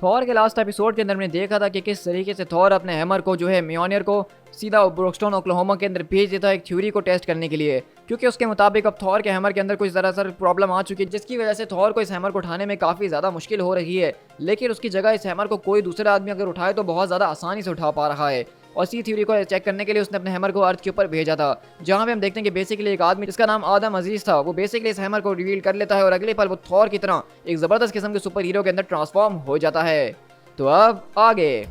Thor के last episode के अंदर हमने देखा था कि किस तरीके से थॉर अपने हैमर को जो है म्योनियर को सीधा ब्रोकस्टोन ओक्लाहोमा के अंदर भेज देता है एक थ्योरी को टेस्ट करने के लिए, क्योंकि उसके मुताबिक अब थॉर के हैमर के अंदर कुछ दरअसल प्रॉब्लम आ चुकी है, जिसकी वजह से थॉर को इस हैमर को उठाने में काफ़ी ज़्यादा मुश्किल हो रही है। लेकिन उसकी जगह इस हैमर को कोई दूसरा आदमी अगर उठाए तो बहुत ज़्यादा आसानी से उठा पा रहा है। और इसी थ्योरी को चेक करने के लिए उसने अपने हैमर को अर्थ के ऊपर भेजा था, जहाँ पे हम देखते हैं कि बेसिकली एक आदमी जिसका नाम आदम अजीज था, वो बेसिकली इस हैमर को रिवील कर लेता है और अगले पल वो थॉर की तरह एक ज़बरदस्त किस्म के सुपर हीरो के अंदर ट्रांसफॉर्म हो जाता है। तो अब आगे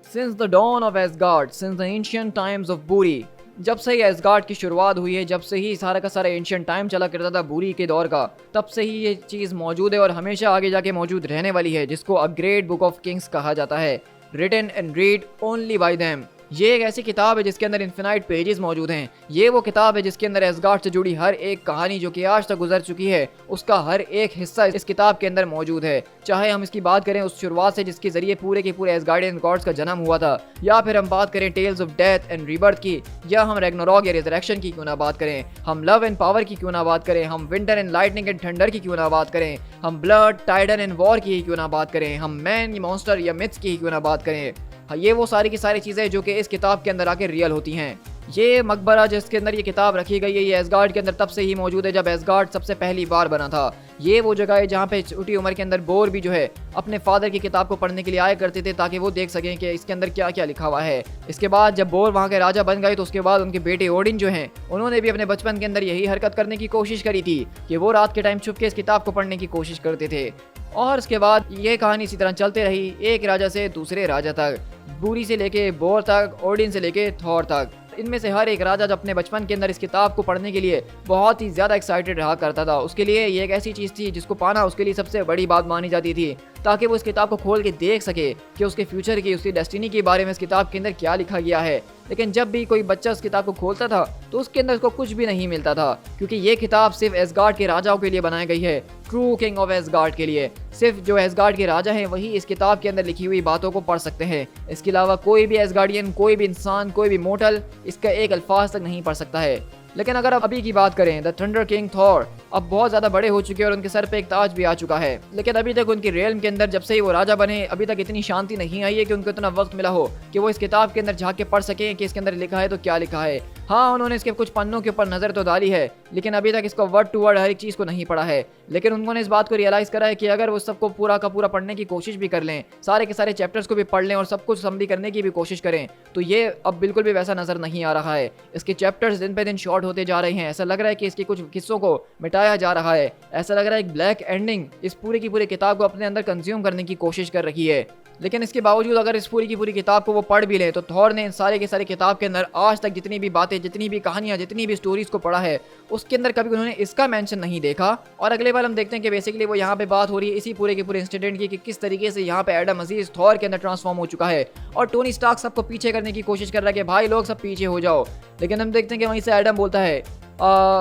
since the dawn of Asgard, since the ancient times of Buri, जब से ही एसगार्ड की शुरुआत हुई है, जब से ही सारा का सारा एंशिएंट टाइम चला करता था बूरी के दौर का, तब से ही ये चीज़ मौजूद है और हमेशा आगे जाके मौजूद रहने वाली है, जिसको a great book of kings कहा जाता है, written and read only by them. ये एक ऐसी किताब है जिसके अंदर इन्फिनाइट पेजेस मौजूद हैं। ये वो किताब है जिसके अंदर एसगार्ड से जुड़ी हर एक कहानी जो कि आज तक गुजर चुकी है, उसका हर एक हिस्सा इस किताब के अंदर मौजूद है। चाहे हम इसकी बात करें उस शुरुआत से जिसके जरिए पूरे के पूरे एसगार्डियन गॉड्स का जन्म हुआ था, या फिर हम बात करें tales of death and rebirth की, या हम रैग्नारॉक या रिजरेक्शन की क्यों ना बात करें, हम लव एंड पावर की क्यों ना बात करें, हम winter and lightning and thunder की क्यों ना बात करें, हम ब्लड टाइडन एंड वॉर की क्यों ना बात करें, हम मैन मॉन्स्टर या मिथ्स की क्यों ना बात करें। ये वो सारी की सारी चीज़ें जो कि इस किताब के अंदर आके रियल होती हैं। ये मकबरा जिसके अंदर ये किताब रखी गई है, ये एसगार्ड के अंदर तब से ही मौजूद है जब एसगार्ड सबसे पहली बार बना था। ये वो जगह है जहाँ पे छोटी उम्र के अंदर बोर भी जो है अपने फादर की किताब को पढ़ने के लिए आया करते थे, ताकि वो देख सकें कि इसके अंदर क्या क्या लिखा हुआ है। इसके बाद जब बोर वहाँ के राजा बन गए तो उसके बाद उनके बेटे ओडिन जो हैं, उन्होंने भी अपने बचपन के अंदर यही हरकत करने की कोशिश करी थी कि वो रात के टाइम छुप के इस किताब को पढ़ने की कोशिश करते थे। और उसके बाद ये कहानी इसी तरह चलते रही, एक राजा से दूसरे राजा तक, बूरी से लेके बोर तक, ओडिन से लेके थॉर तक। इनमें से हर एक राजा जब अपने बचपन के अंदर इस किताब को पढ़ने के लिए बहुत ही ज़्यादा एक्साइटेड रहा करता था। उसके लिए ये एक ऐसी चीज़ थी जिसको पाना उसके लिए सबसे बड़ी बात मानी जाती थी, ताकि वो इस किताब को खोल के देख सके कि उसके फ्यूचर की, उसकी डेस्टिनी के बारे में इस किताब के अंदर क्या लिखा गया है। लेकिन जब भी कोई बच्चा उस किताब को खोलता था तो उसके अंदर उसको कुछ भी नहीं मिलता था, क्योंकि ये किताब सिर्फ एसगार्ड के राजाओं के लिए बनाई गई है, ट्रू किंग ऑफ एसगार्ड के लिए। सिर्फ जो एसगार्ड के राजा हैं वही इस किताब के अंदर लिखी हुई बातों को पढ़ सकते हैं। इसके अलावा कोई भी एसगार्डियन, कोई भी इंसान, कोई भी मोर्टल इसका एक अल्फाज तक नहीं पढ़ सकता है। लेकिन अगर अब अभी की बात करें, द थंडर किंग थॉर अब बहुत ज़्यादा बड़े हो चुके हैं और उनके सर पे एक ताज भी आ चुका है। लेकिन अभी तक उनकी रेलम के अंदर जब से ही वो राजा बने, अभी तक इतनी शांति नहीं आई है कि उनको इतना वक्त मिला हो कि वो इस किताब के अंदर झाँक के पढ़ सकें कि इसके अंदर लिखा है तो क्या लिखा है। हाँ, उन्होंने इसके कुछ पन्नों के ऊपर नज़र तो डाली है, लेकिन अभी तक इसको वर्ड टू वर्ड हर एक चीज़ को नहीं पढ़ा है। लेकिन उन्होंने इस बात को रियलाइज़ करा है कि अगर वो सबको पूरा का पूरा पढ़ने की कोशिश भी कर लें, सारे के सारे चैप्टर्स को भी पढ़ लें और सब कुछ समरी करने की भी कोशिश करें, तो ये अब बिल्कुल भी वैसा नज़र नहीं आ रहा है। इसके चैप्टर्स दिन पे दिन शॉर्ट होते जा रहे हैं। ऐसा लग रहा है कि इसके कुछ हिस्सों को मिटाया जा रहा है। ऐसा लग रहा है एक ब्लैक एंडिंग इस पूरी की पूरी किताब को अपने अंदर कंज्यूम करने की कोशिश कर रही है। लेकिन इसके बावजूद अगर इस पूरी की पूरी किताब को वो पढ़ भी ले, तो थॉर ने इन सारे के सारे किताब के अंदर आज तक जितनी भी बातें, जितनी भी कहानियां, जितनी भी स्टोरीज को पढ़ा है, उसके अंदर कभी उन्होंने इसका मेंशन नहीं देखा। और अगले बार हम देखते हैं कि बेसिकली वो यहाँ पे बात हो रही है इसी पूरे के पूरे इंसिडेंट की कि किस तरीके से यहाँ पे एडम अजीज थॉर के अंदर ट्रांसफॉर्म हो चुका है और टोनी स्टार्क सबको पीछे करने की कोशिश कर रहा है कि भाई लोग सब पीछे हो जाओ। लेकिन हम देखते हैं कि वहीं से एडम बोलता है,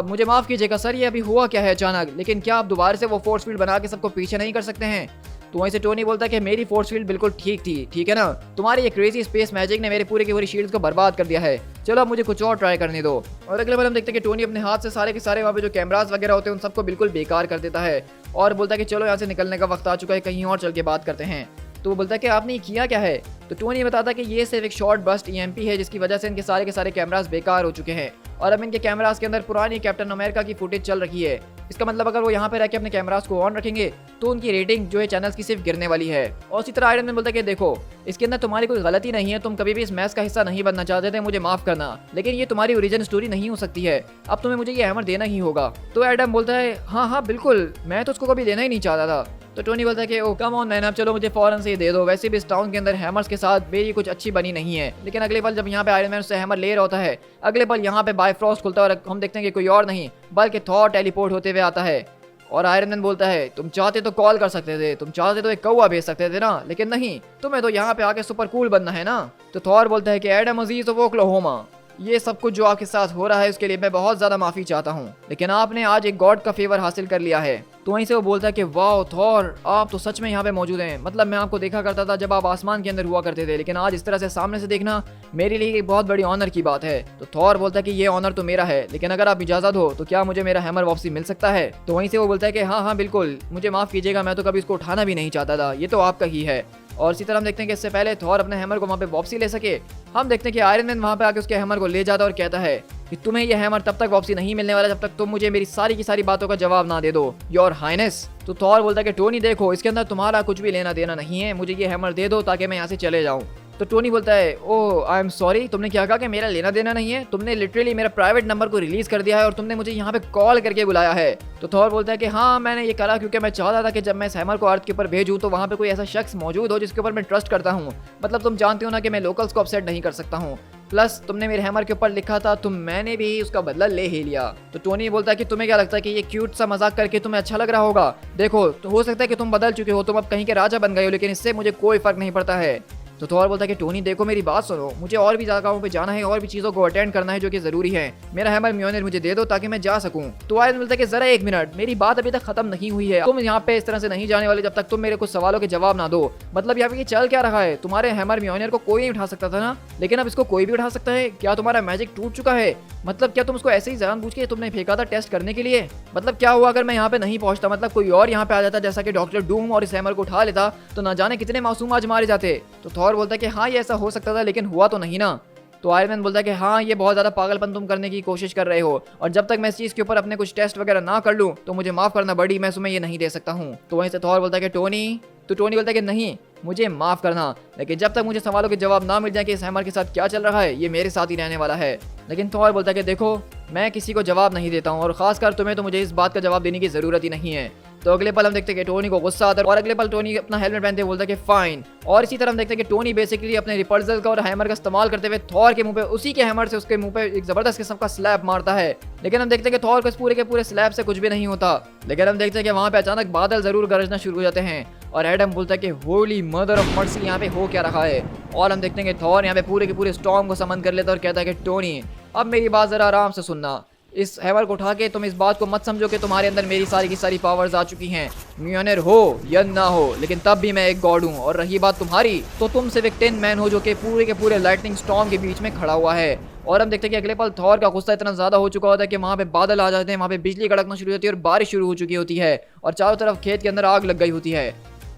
मुझे माफ़ कीजिएगा सर, ये अभी हुआ क्या है अचानक, लेकिन क्या आप दोबारा से वो फोर्स फील्ड बना के सबको पीछे नहीं कर सकते हैं? तो वहीं से टोनी बोलता है कि मेरी फोर्स फील्ड बिल्कुल ठीक थी, ठीक है ना, तुम्हारी ये क्रेजी स्पेस मैजिक ने मेरे पूरे की पूरी शील्ड्स को बर्बाद कर दिया है, चलो अब मुझे कुछ और ट्राई करने दो। और अगले बार हम देखते हैं कि टोनी अपने हाथ से सारे के सारे वहाँ पे जो कैमरास वगैरह होते हैं उन सबको बिल्कुल बेकार कर देता है और बोलता है कि चलो यहाँ से निकलने का वक्त आ चुका है, कहीं और चल के बात करते हैं। तो वो बोलता है कि आपने किया क्या है? तो टोनी बताता है कि ये सिर्फ एक शॉर्ट बस्ट ईएमपी है जिसकी वजह से इनके सारे के सारे कैमरास बेकार हो चुके हैं और अब इनके कैमरास के अंदर पुरानी कैप्टन अमेरिका की फुटेज चल रही है। इसका मतलब अगर वो यहाँ पे रह के अपने कैमरास को ऑन रखेंगे तो उनकी रेटिंग जो है चैनल्स की सिर्फ गिरने वाली है। और इसी तरह आयरन मैन बोलता है कि देखो, इसके अंदर तुम्हारी कोई गलती नहीं है, तुम कभी भी इस मैच का हिस्सा नहीं बनना चाहते थे, मुझे माफ करना, लेकिन ये तुम्हारी ओरिजिन स्टोरी नहीं हो सकती है, अब तुम्हें मुझे ये हैमर देना ही होगा। तो एडम बोलता है हाँ हाँ बिल्कुल, मैं तो उसको कभी देना ही नहीं चाहता था। तो टोनी बोलता है कि ओ कम ऑन मैन, अब चलो मुझे फौरन से ही दे दो, वैसे भी इस टाउन के अंदर हैमर्स के साथ मेरी कुछ अच्छी बनी नहीं है। लेकिन अगले पल जब यहाँ पे आयरन मैन उससे हैमर ले रहा होता है, अगले पल यहाँ पे बायफ्रॉस्ट खुलता है और हम देखते हैं कि कोई और नहीं बल्कि थॉर टेलीपोर्ट होते हुए आता है। और आयरन मैन बोलता है तुम चाहते तो कॉल कर सकते थे, तुम चाहते तो एक कौवा भेज सकते थे ना, लेकिन नहीं, तुम्हें तो यहाँ पे आके सुपर कूल बनना है ना। तो थॉर बोलता है कि एडम अजीज ऑफ ओक्लाहोमा, ये सब कुछ जो आपके साथ हो रहा है उसके लिए मैं बहुत ज़्यादा माफ़ी चाहता हूँ, लेकिन आपने आज एक गॉड का फेवर हासिल कर लिया है। तो वहीं से वो बोलता है कि वाह थॉर, आप तो सच में यहाँ पे मौजूद हैं। मतलब मैं आपको देखा करता था जब आप आसमान के अंदर हुआ करते थे, लेकिन आज इस तरह से सामने से देखना मेरे लिए एक बहुत बड़ी ऑनर की बात है। तो थॉर बोलता है कि ये ऑनर तो मेरा है, लेकिन अगर आप इजाज़त हो तो क्या मुझे मेरा हैमर वापसी मिल सकता है। तो वहीं से वो बोलता है कि हाँ हाँ बिल्कुल, मुझे माफ़ कीजिएगा, मैं तो कभी इसको उठाना भी नहीं चाहता था, ये तो आपका ही है। और इसी तरह हम देखते हैं कि इससे पहले थॉर अपने हैमर को वहाँ पे वापसी ले सके, हम देखते हैं कि आयरन मैन वहाँ पे आके उसके हैमर को ले जाता है और कहता है कि तुम्हें यह हैमर तब तक वापसी नहीं मिलने वाला जब तक तुम मुझे मेरी सारी की सारी बातों का जवाब ना दे दो, योर हाइनेस। तो थॉर बोलता है कि टोनी देखो, इसके अंदर तुम्हारा कुछ भी लेना देना नहीं है, मुझे ये हैमर दे दो ताकि मैं यहाँ से चले जाऊँ। तो टोनी बोलता है ओह आई एम सॉरी, तुमने क्या कहा कि मेरा लेना देना नहीं है? तुमने लिटरली मेरा प्राइवेट नंबर को रिलीज कर दिया है और तुमने मुझे यहाँ पे कॉल करके बुलाया है। तो थॉर बोलता है कि हाँ मैंने ये करा क्योंकि मैं चाहता था कि जब मैं इस हैमर को अर्थ के ऊपर भेजूँ तो वहाँ पे कोई ऐसा शख्स मौजूद हो जिसके ऊपर मैं ट्रस्ट करता हूँ। मतलब तुम जानते हो ना कि मैं लोकल्स को अपसेट नहीं कर सकता हूँ, प्लस तुमने मेरे हैमर के ऊपर लिखा था तो मैंने भी उसका बदला ले ही लिया। तो टोनी बोलता है कि तुम्हें क्या लगता है कि ये क्यूट सा मजाक करके तुम्हें अच्छा लग रहा होगा? देखो तो हो सकता है कि तुम बदल चुके हो, तुम अब कहीं के राजा बन गए हो, लेकिन इससे मुझे कोई फर्क नहीं पड़ता है। तो थॉर बोलता है कि टोनी देखो मेरी बात सुनो, मुझे और भी जगहों पे जाना है और भी चीज़ों को अटेंड करना है जो कि ज़रूरी है। मेरा हैमर म्योनिर मुझे दे दो ताकि मैं जा सकूं। तो आयरन बोलता है कि जरा एक मिनट, मेरी बात अभी तक खत्म नहीं हुई है, तुम यहाँ पे इस तरह से नहीं जाने वाले जब तक तुम मेरे कुछ सवालों के जवाब ना दो। मतलब यहाँ पे चल क्या रहा है? तुम्हारे हैमर म्योनिर को कोई नहीं उठा सकता था ना, लेकिन अब इसको कोई भी उठा सकता है? क्या तुम्हारा मैजिक टूट चुका है? मतलब क्या तुम उसको ऐसे ही जानबूझ के तुमने फेंका था टेस्ट करने के लिए? मतलब क्या हुआ अगर मैं यहाँ पे नहीं पहुंचता, मतलब कोई और यहाँ पे आ जाता जैसा कि डॉक्टर डूम और इस हैमर को उठा लेता तो ना जाने कितने मासूम आज मारे जाते। तो थॉर बोलता है कि हाँ ये ऐसा हो सकता था लेकिन हुआ तो नहीं ना। तो आयरन मैन बोलता है कि हाँ ये बहुत ज़्यादा पागलपन तुम करने की कोशिश कर रहे हो, और जब तक मैं इस चीज़ के ऊपर अपने कुछ टेस्ट वगैरह ना कर लूँ तो मुझे माफ़ करना बड़ी, मैं तुम्हें ये नहीं दे सकता हूँ। तो वहीं से थॉर बोलता है कि टोनी, तो टोनी बोलता है कि नहीं मुझे माफ़ करना, लेकिन जब तक मुझे सवालों के जवाब ना मिल जाए कि इस हैमर के साथ क्या चल रहा है, ये मेरे साथ ही रहने वाला है। लेकिन थॉर बोलता है कि देखो मैं किसी को जवाब नहीं देता हूँ, और खासकर तुम्हें तो मुझे इस बात का जवाब देने की ज़रूरत ही नहीं है। तो अगले पल हम देखते हैं कि टोनी को गुस्सा आता है और अगले पल टोनी अपना हेलमेट पहनते हुए बोलता है कि फाइन। और इसी तरह हम देखते हैं कि टोनी बेसिकली अपने रिपल्सल का और हैमर का इस्तेमाल करते हुए थॉर के मुंह पे, उसी के हैमर से उसके मुंह पे एक जबरदस्त किस्म का स्लैप मारता है। लेकिन हम देखते हैं कि थॉर को इस पूरे के पूरे स्लैप से कुछ भी नहीं होता। लेकिन हम देखते हैं कि वहाँ पे अचानक बादल जरूर गरजना शुरू हो जाते हैं और एडम बोलता है कि होली मदर ऑफ मर्सी, यहाँ पे हो क्या रहा है? और हम देखते हैं कि थॉर यहाँ पे पूरे के पूरे स्टॉर्म को समन कर लेता है और कहता है कि टोनी अब मेरी बात जरा आराम से सुनना, इस हैमर को उठा के तुम इस बात को मत समझो कि तुम्हारे अंदर मेरी सारी की सारी पावर्स आ चुकी हैं। म्योनिर हो या ना हो, लेकिन तब भी मैं एक गॉड हूँ। और रही बात तुम्हारी, तो तुम सिर्फ एक टिन मैन हो जो कि पूरे के पूरे लाइटनिंग स्टॉर्म के बीच में खड़ा हुआ है। और हम देखते हैं कि अगले पल थॉर का गुस्सा इतना ज़्यादा हो चुका होता है कि वहाँ पे बादल आ जाते हैं, वहाँ पे बिजली कड़कना शुरू होती है और बारिश शुरू हो चुकी होती है और चारों तरफ खेत के अंदर आग लग गई होती है।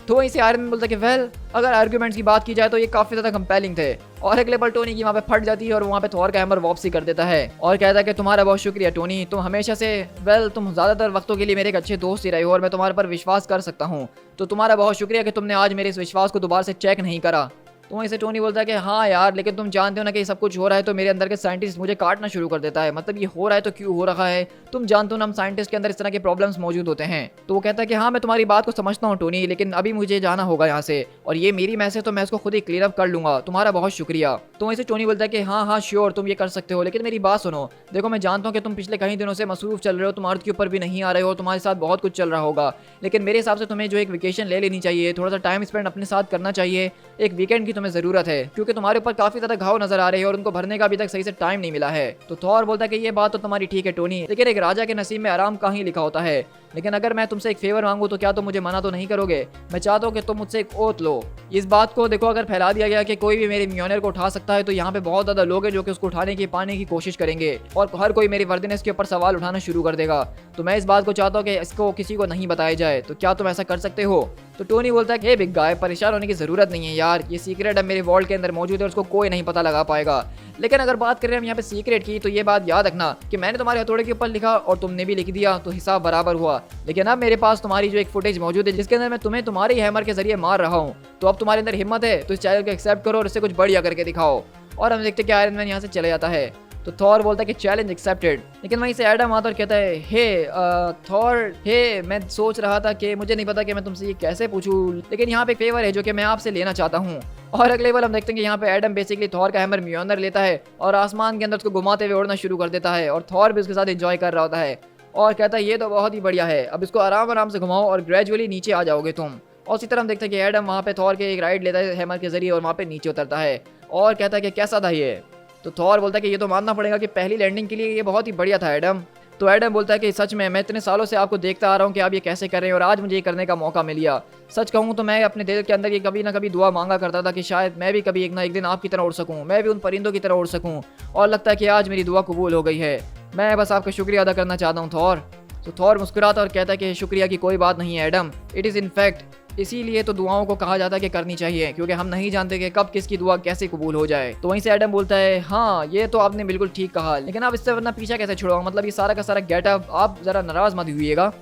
तो वहीं से आयरन मैन बोलता है कि वेल अगर आर्ग्यूमेंट्स की बात की जाए तो ये काफ़ी ज़्यादा कंपेलिंग थे। और अगले पल टोनी की वहाँ पे फट जाती है और वहाँ पे थॉर का हैमर वापसी कर देता है और कहता है कि तुम्हारा बहुत शुक्रिया टोनी, तुम हमेशा से तुम ज़्यादातर वक्तों के लिए मेरे एक अच्छे दोस्त ही रहे हो और मैं तुम्हारे पर विश्वास कर सकता हूँ। तो तुम्हारा बहुत शुक्रिया कि तुमने आज मेरे इस विश्वास को दोबारा से चेक नहीं करा। तो वहीं से टोनी बोलता है कि हाँ यार, लेकिन तुम जानते हो ना कि ये सब कुछ हो रहा है तो मेरे अंदर के साइंटिस्ट मुझे काटना शुरू कर देता है। मतलब ये हो रहा है तो क्यों हो रहा है? तुम जानते हो ना हम साइंटिस्ट के अंदर इस तरह के प्रॉब्लम्स मौजूद होते हैं। तो वो कहता है कि हाँ मैं तुम्हारी बात को समझता हूँ टोनी, लेकिन अभी मुझे जाना होगा यहाँ से, और ये मेरी मैस है तो मैं इसको खुद ही क्लियर अप कर लूंगा। तुम्हारा बहुत शुक्रिया। तो वहीं से टोनी बोलता है कि हाँ हाँ श्योर तुम ये कर सकते हो, लेकिन मेरी बात सुनो। देखो मैं जानता हूँ कि तुम पिछले कई दिनों से मसरूफ चल रहे हो, तुम अर्थ के ऊपर भी नहीं आ रहे हो, तुम्हारे साथ बहुत कुछ चल रहा होगा, लेकिन मेरे हिसाब से तुम्हें जो एक वेकेशन ले लेनी चाहिए, थोड़ा सा टाइम स्पेंड अपने साथ करना चाहिए। एक वीकेंड की तुम्हें ज़रूरत है क्योंकि तुम्हारे ऊपर काफ़ी ज़्यादा घाव नजर आ रहे हैं और उनको भरने का अभी तक सही से टाइम नहीं मिला है। तो थॉर बोलता है कि ये बात तो तुम्हारी ठीक है टोनी, लेकिन एक राजा के नसीब में आराम कहाँ लिखा होता है। लेकिन अगर मैं तुमसे एक फेवर मांगू तो क्या तुम मुझे मना तो नहीं करोगे? मैं चाहता हूँ कि तुम मुझसे एक ओथ लो। इस बात को देखो अगर फैला दिया गया कि कोई भी मेरे म्योनिर को उठा सकता है तो यहाँ पे बहुत ज़्यादा लोग हैं जो कि उसको उठाने की पाने की कोशिश करेंगे और हर कोई मेरी वर्दीनेस के ऊपर सवाल उठाना शुरू कर देगा। तो मैं इस बात को चाहता हूँ कि इसको किसी को नहीं बताया जाए। तो क्या तुम ऐसा कर सकते हो? तो टोनी बोलता है कि बिग गाय परेशान होने की ज़रूरत नहीं है यार, ये सीक्रेट अब मेरे वॉल्ट के अंदर मौजूद है और उसको कोई नहीं पता लगा पाएगा। लेकिन अगर बात करें हम यहाँ पे सीक्रेट की तो ये बात याद रखना कि मैंने तुम्हारे हथौड़े के ऊपर लिखा और तुमने भी लिख दिया तो हिसाब बराबर हुआ। लेकिन अब मेरे पास तुम्हारी जो एक फुटेज मौजूद है जिसके अंदर मैं तुम्हें तुम्हारे हैमर के जरिए मार रहा हूँ, तो अब तुम्हारे अंदर हिम्मत है तो इस चैलेंज को एक्सेप्ट करो और इससे कुछ बढ़िया करके दिखाओ। और हम देखते हैं कि आयरन मैन यहाँ से चले जाता है। तो थॉर बोलता है कि चैलेंज एक्सेप्टेड। लेकिन वहीं से एडम आता और कहता है हे थॉर, हे मैं सोच रहा था कि मुझे नहीं पता कि मैं तुमसे ये कैसे पूछूं, लेकिन यहाँ पे एक फेवर है जो कि मैं आपसे लेना चाहता हूँ। और अगले बार हम देखते हैं कि यहाँ पे एडम बेसिकली थॉर का हैमर म्योनिर लेता है और आसमान के अंदर उसको घुमाते हुए उड़ना शुरू कर देता है और थॉर भी उसके साथ एंजॉय कर रहा होता है और कहता है ये तो बहुत ही बढ़िया है, अब इसको आराम आराम से घुमाओ और ग्रेजुअली नीचे आ जाओगे तुम। और इसी तरह हम देखते हैं कि एडम वहाँ पे थॉर के एक राइड लेता है हैमर के जरिए और वहाँ पे नीचे उतरता है और कहता है कि कैसा था ये? तो थॉर बोलता है कि ये तो मानना पड़ेगा कि पहली लैंडिंग के लिए ये बहुत ही बढ़िया था एडम। तो एडम बोलता है कि सच में मैं इतने सालों से आपको देखता आ रहा हूँ कि आप ये कैसे कर रहे हैं और आज मुझे ये करने का मौका मिल गया। सच कहूँ तो मैं अपने दिल के अंदर ये कभी ना कभी दुआ मांगा करता था कि शायद मैं भी कभी एक ना एक दिन आपकी तरह उड़ सकूँ, मैं भी उन परिंदों की तरह उड़ सकूँ, और लगता है कि आज मेरी दुआ कबूल हो गई है। मैं बस आपका शुक्रिया अदा करना चाहता हूँ थॉर। तो थॉर मुस्कुराता और कहता है कि शुक्रिया की कोई बात नहीं है Adam, it is in fact. इसीलिए तो दुआओं को कहा जाता है कि करनी चाहिए, क्योंकि हम नहीं जानते कि कब किसकी दुआ कैसे कबूल हो जाए। तो वहीं से एडम बोलता है हाँ ये तो आपने बिल्कुल ठीक कहा, लेकिन आप इससे वरना पीछा कैसे छुड़ाओ, मतलब ये सारा का सारा गेटअप, आप जरा नाराज मत हुइएगा।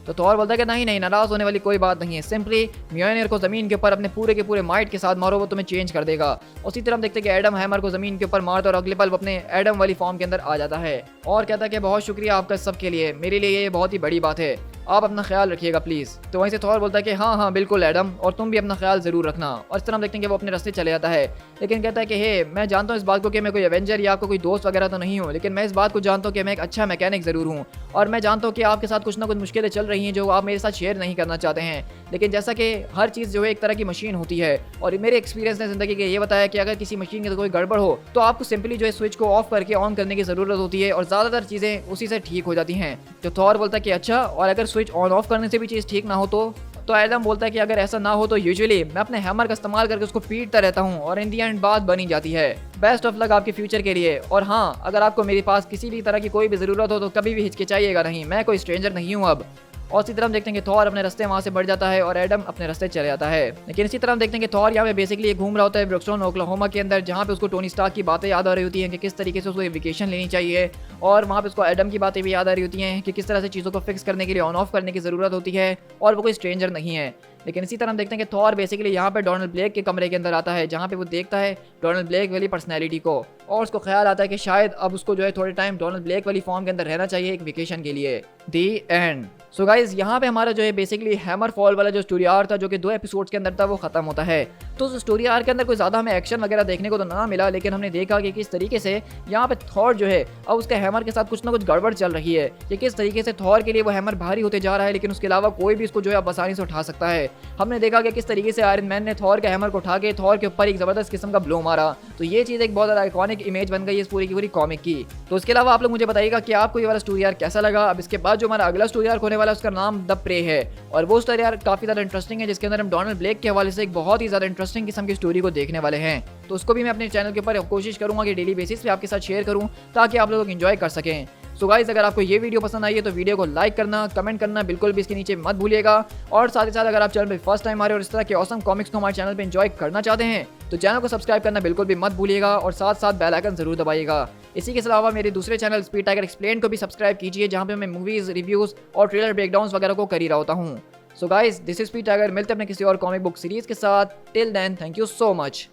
तो थॉर बोलता है कि नहीं नहीं, नाराज होने वाली कोई बात नहीं है, सिंपली म्योनियर को जमीन के ऊपर अपने पूरे के पूरे माइट के साथ मारो, वो तुम्हें चेंज कर देगा। उसी तरह हम देखते हैं कि एडम हैमर को जमीन के ऊपर मारता और अगले पल अपने एडम वाली फॉर्म के अंदर आ जाता है और कहता है कि बहुत शुक्रिया आपका सब के लिए, मेरे लिए ये बहुत ही बड़ी बात है, आप अपना ख्याल रखिएगा प्लीज़। तो वहीं से थॉर बोलता है कि हाँ हाँ बिल्कुल एडम, और तुम भी अपना ख्याल ज़रूर रखना। और इस तरह हम देखते हैं कि वो अपने रास्ते चले जाता है, लेकिन कहता है कि हे मैं जानता हूँ इस बात को कि मैं कोई एवेंजर या आपको कोई दोस्त वगैरह तो नहीं हूँ, लेकिन मैं इस बात को जानता हूँ कि मैं एक अच्छा मैकेनिक ज़रूर हूँ, और मैं जानता हूँ कि आपके साथ कुछ ना कुछ मुश्किलें चल रही हैं जो आप मेरे साथ शेयर नहीं करना चाहते हैं। लेकिन जैसा कि हर चीज़ जो है एक तरह की मशीन होती है, और मेरे एक्सपीरियंस ने ज़िंदगी के ये बताया कि अगर किसी मशीन की कोई गड़बड़ हो तो आपको सिंपली जो है स्विच को ऑफ करके ऑन करने की ज़रूरत होती है, और ज़्यादातर चीज़ें उसी से ठीक हो जाती हैं। तो थॉर बोलता है कि अच्छा, और अगर स्विच ऑन ऑफ करने से भी चीज़ ठीक ना हो तो एडम बोलता है कि अगर ऐसा ना हो तो यूजुअली मैं अपने हैमर का इस्तेमाल करके उसको पीटता रहता हूँ, और इन दी एंड बात बनी जाती है। बेस्ट ऑफ लक आपके फ्यूचर के लिए, और हाँ अगर आपको मेरे पास किसी भी तरह की कोई भी ज़रूरत हो तो कभी भी हिचकिचाइएगा नहीं, मैं कोई स्ट्रेंजर नहीं हूँ अब। और इसी तरह हम देखते हैं कि थॉर अपने रास्ते वहाँ से बढ़ जाता है और एडम अपने रास्ते चले जाता है। लेकिन इसी तरह हम देखते हैं कि थॉर यहाँ पे बेसिकली घूम रहा होता है ब्रुकस्टोन ओक्लाहोमा के अंदर, जहाँ पे उसको टोनी स्टार्क की बातें याद आ रही होती हैं कि किस तरीके से उसको वेकेशन लेनी चाहिए, और वहाँ पे उसको एडम की बातें भी याद आ रही होती हैं कि किस तरह से चीज़ों को फिक्स करने के लिए ऑन ऑफ करने की ज़रूरत होती है, और वो कोई स्ट्रेंजर नहीं है। लेकिन इसी तरह हम देखते हैं कि थॉर बेसिकली यहाँ पे डोनाल्ड ब्लेक के कमरे के अंदर आता है, जहाँ पे वो देखता है डोनाल्ड ब्लेक वाली पर्सनैलिटी को, और उसको ख्याल आता है कि शायद अब उसको जो है थोड़े टाइम डोनाल्ड ब्लेक वाली फॉर्म के अंदर रहना चाहिए एक वेकेशन के लिए। दी एंड। सो गाइज यहाँ पे हमारा जो है बेसिकली हैमर फॉल वाला जो स्टोरी आर्क था, जो कि 2 एपिसोड्स के अंदर था, वो खत्म होता है। तो उस स्टोरी आर्क के अंदर कोई ज़्यादा हमें एक्शन वगैरह देखने को तो ना मिला, लेकिन हमने देखा कि किस तरीके से यहाँ पे थॉर जो है अब उसके हैमर के साथ कुछ ना कुछ गड़बड़ चल रही है, कि किस तरीके से थॉर के लिए वो हैमर भारी होते जा रहा है, लेकिन उसके अलावा कोई भी इसको जो है अब आसानी से उठा सकता है। हमने देखा कि किस तरीके से आयरन मैन ने थॉर के हैमर को उठा के थॉर के ऊपर एक ज़बरदस्त किस्म का ब्लो मारा, तो ये चीज़ एक बहुत ज़्यादा आइकॉनिक इमेज बन गई है इस पूरी की पूरी कॉमिक की। तो इसके अलावा आप लोग मुझे बताइएगा कि आपको ये वाला स्टोरी आर्क कैसा लगा। अब इसके बाद जो हमारा अगला स्टोरी आर्क होने वाला है उसका नाम द प्रे है, और वो स्टोरी आर्क काफ़ी ज़्यादा इंटरेस्टिंग है, जिसके अंदर हम डोनाल्ड ब्लेक के हवाले से एक बहुत ही ज़्यादा इंटरेस्टिंग किस्म की स्टोरी को देखने वाले हैं। तो उसको भी मैं अपने चैनल के ऊपर कोशिश करूँगा कि डेली बेसिस पे आपके साथ शेयर करूँ, ताकि आप लोग एंजॉय कर सकें। सो गाइस, अगर आपको ये वीडियो पसंद आई है तो वीडियो को लाइक करना, कमेंट करना बिल्कुल भी इसके नीचे मत भूलिएगा, और साथ ही साथ अगर आप चैनल पे फर्स्ट टाइम आ रहे हो और इस तरह के ऑसम कॉमिक्स को हमारे चैनल पे एंजॉय करना चाहते हैं तो चैनल को सब्सक्राइब करना बिल्कुल भी मत भूलिएगा, और साथ साथ बेल आइकन जरूर दबाइएगा। इसी के अलावा मेरे दूसरे चैनल स्पीड टाइगर एक्सप्लेन को भी सब्सक्राइब कीजिए, जहाँ पे मैं मूवीज रिव्यूज और ट्रेलर ब्रेकडाउन्स वगैरह को कर ही रहा होता हूँ। So guys, this is speed tiger, मिलते हैं अपने किसी और कॉमिक बुक सीरीज के साथ। Till then, thank you so much.